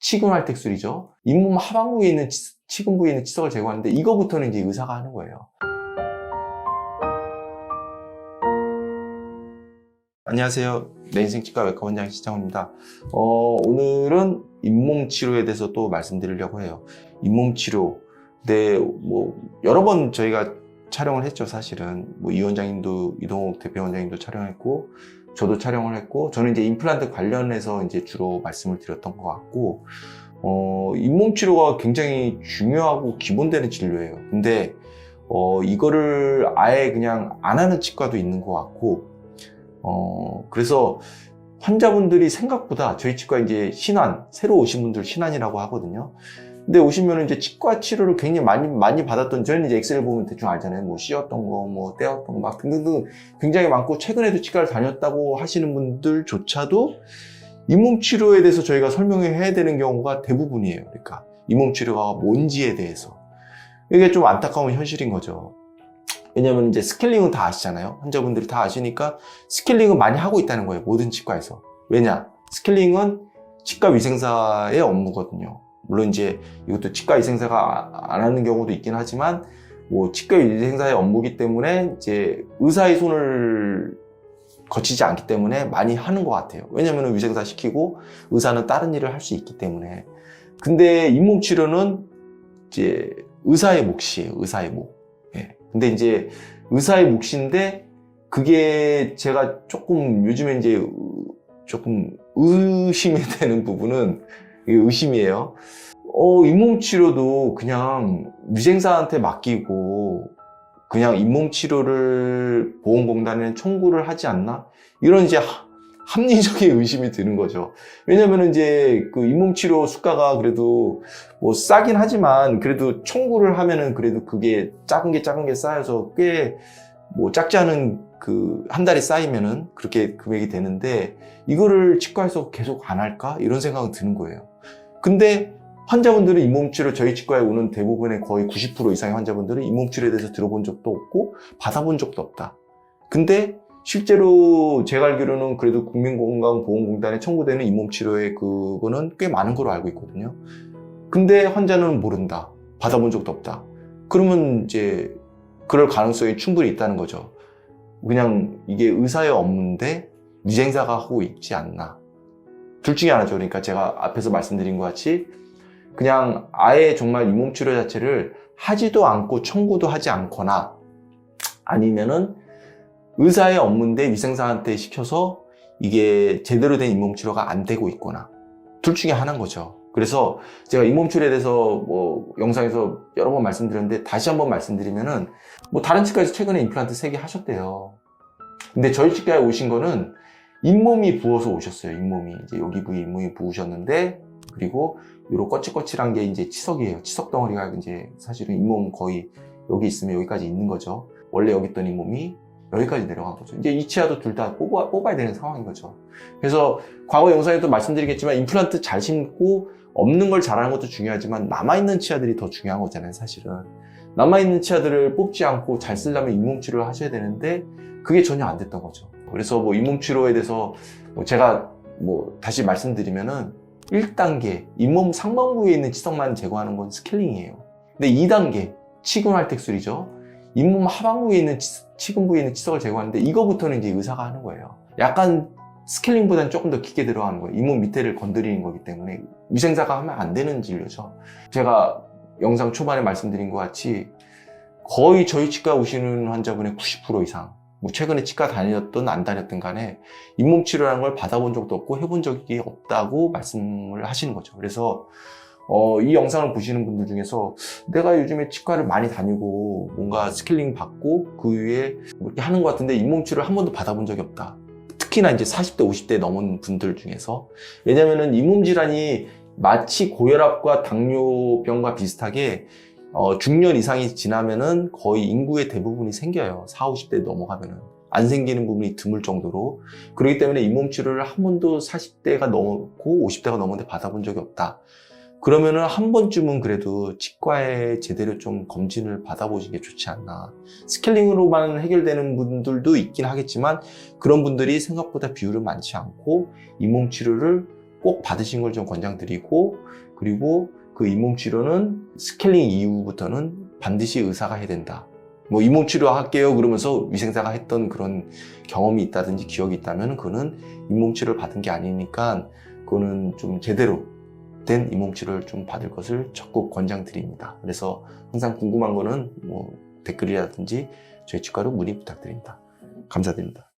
치근활택술이죠. 잇몸 하반부에 있는 치근 부위에 있는 치석을 제거하는데 이거부터는 이제 의사가 하는 거예요. 안녕하세요. 내 인생 치과 외과 원장 시장훈입니다. 오늘은 잇몸 치료에 대해서 또 말씀드리려고 해요. 잇몸 치료. 네, 여러 번 저희가 촬영을 했죠, 사실은. 이 원장님도, 이동욱 대표원장님도 촬영했고, 저도 촬영을 했고, 저는 이제 임플란트 관련해서 이제 주로 말씀을 드렸던 것 같고, 잇몸 치료가 굉장히 중요하고 기본되는 진료예요. 근데, 이거를 아예 그냥 안 하는 치과도 있는 것 같고, 그래서 환자분들이 생각보다 저희 치과 이제 신환, 새로 오신 분들 신환이라고 하거든요. 근데 오시면 이제 치과 치료를 굉장히 많이 받았던, 저희는 이제 엑스레이 보면 대충 알잖아요. 씌었던 거, 떼었던 거, 막 등등등 굉장히 많고, 최근에도 치과를 다녔다고 하시는 분들조차도 잇몸 치료에 대해서 저희가 설명해야 되는 경우가 대부분이에요. 그러니까 잇몸 치료가 뭔지에 대해서. 이게 좀 안타까운 현실인 거죠. 왜냐면 이제 스케일링은 다 아시잖아요. 환자분들이 다 아시니까 스케일링은 많이 하고 있다는 거예요. 모든 치과에서. 왜냐? 스케일링은 치과 위생사의 업무거든요. 물론 이제 이것도 치과 위생사가 안 하는 경우도 있긴 하지만 치과 위생사의 업무이기 때문에 이제 의사의 손을 거치지 않기 때문에 많이 하는 것 같아요. 왜냐면 위생사 시키고 의사는 다른 일을 할 수 있기 때문에. 근데 잇몸 치료는 이제 의사의 몫이에요. 의사의 몫. 예. 근데 이제 의사의 몫인데 그게 제가 조금 요즘에 이제 조금 의심이 되는 부분은 의심이에요. 잇몸 치료도 그냥 위생사한테 맡기고 그냥 잇몸 치료를 보험공단에 청구를 하지 않나? 이런 이제 합리적인 의심이 드는 거죠. 왜냐면 이제 그 잇몸 치료 수가가 그래도 싸긴 하지만 그래도 청구를 하면은 그래도 그게 작은 게 쌓여서 꽤 작지 않은 한 달에 쌓이면은 그렇게 금액이 되는데 이거를 치과에서 계속 안 할까? 이런 생각은 드는 거예요. 근데 환자분들은 잇몸 치료, 저희 치과에 오는 대부분의 거의 90% 이상의 환자분들은 잇몸 치료에 대해서 들어본 적도 없고 받아본 적도 없다. 근데 실제로 제가 알기로는 그래도 국민건강보험공단에 청구되는 잇몸 치료의 그거는 꽤 많은 걸로 알고 있거든요. 근데 환자는 모른다. 받아본 적도 없다. 그러면 이제 그럴 가능성이 충분히 있다는 거죠. 그냥 이게 의사의 업무인데 위생사가 하고 있지 않나. 둘 중에 하나죠. 그러니까 제가 앞에서 말씀드린 것 같이 그냥 아예 정말 잇몸 치료 자체를 하지도 않고 청구도 하지 않거나 아니면은 의사의 업무인데 위생사한테 시켜서 이게 제대로 된 잇몸 치료가 안 되고 있거나 둘 중에 하나인 거죠. 그래서 제가 잇몸 치료에 대해서 영상에서 여러 번 말씀드렸는데 다시 한번 말씀드리면은 다른 치과에서 최근에 임플란트 3개 하셨대요. 근데 저희 치과에 오신 거는 잇몸이 부어서 오셨어요. 잇몸이 이제 여기 부위 잇몸이 부으셨는데 그리고 요런 거칠거칠한 게 이제 치석이에요. 치석 덩어리가 이제 사실은 잇몸 거의 여기 있으면 여기까지 있는 거죠. 원래 여기 있던 잇몸이 여기까지 내려간 거죠. 이제 이 치아도 둘 다 뽑아야 되는 상황인 거죠. 그래서 과거 영상에도 말씀드리겠지만 임플란트 잘 심고 없는 걸 잘하는 것도 중요하지만 남아있는 치아들이 더 중요한 거잖아요, 사실은. 남아있는 치아들을 뽑지 않고 잘 쓰려면 잇몸 치료를 하셔야 되는데 그게 전혀 안 됐던 거죠. 그래서 잇몸 치료에 대해서 제가 다시 말씀드리면은 1단계 잇몸 상반부에 있는 치석만 제거하는 건 스케일링이에요. 근데 2단계 치근활택술이죠. 잇몸 하반부에 있는 치근 부위에 있는 치석을 제거하는데 이거부터는 이제 의사가 하는 거예요. 약간 스케일링보다는 조금 더 깊게 들어가는 거예요. 잇몸 밑에를 건드리는 거기 때문에 위생사가 하면 안 되는 진료죠. 제가 영상 초반에 말씀드린 것 같이 거의 저희 치과 오시는 환자분의 90% 이상 최근에 치과 다녔든 안 다녔든 간에 잇몸 치료라는 걸 받아본 적도 없고 해본 적이 없다고 말씀을 하시는 거죠. 그래서 이 영상을 보시는 분들 중에서 내가 요즘에 치과를 많이 다니고 뭔가 스케일링 받고 그 위에 이렇게 하는 것 같은데 잇몸 치료를 한 번도 받아본 적이 없다. 특히나 이제 40대, 50대 넘은 분들 중에서. 왜냐면은 잇몸 질환이 마치 고혈압과 당뇨병과 비슷하게 중년 이상이 지나면은 거의 인구의 대부분이 생겨요. 40, 50대 넘어가면은. 안 생기는 부분이 드물 정도로. 그렇기 때문에 잇몸 치료를 한 번도 40대가 넘고 50대가 넘었는데 받아본 적이 없다. 그러면은 한 번쯤은 그래도 치과에 제대로 좀 검진을 받아보시는 게 좋지 않나. 스케일링으로만 해결되는 분들도 있긴 하겠지만 그런 분들이 생각보다 비율은 많지 않고 잇몸 치료를 꼭 받으신 걸 좀 권장드리고, 그리고 그 잇몸 치료는 스케일링 이후부터는 반드시 의사가 해야 된다. 뭐 잇몸 치료 할게요 그러면서 위생사가 했던 그런 경험이 있다든지 기억이 있다면 그거는 잇몸 치료를 받은 게 아니니까 그거는 좀 제대로 된 잇몸 치료를 좀 받을 것을 적극 권장드립니다. 그래서 항상 궁금한 거는 뭐 댓글이라든지 저희 치과로 문의 부탁드립니다. 감사드립니다.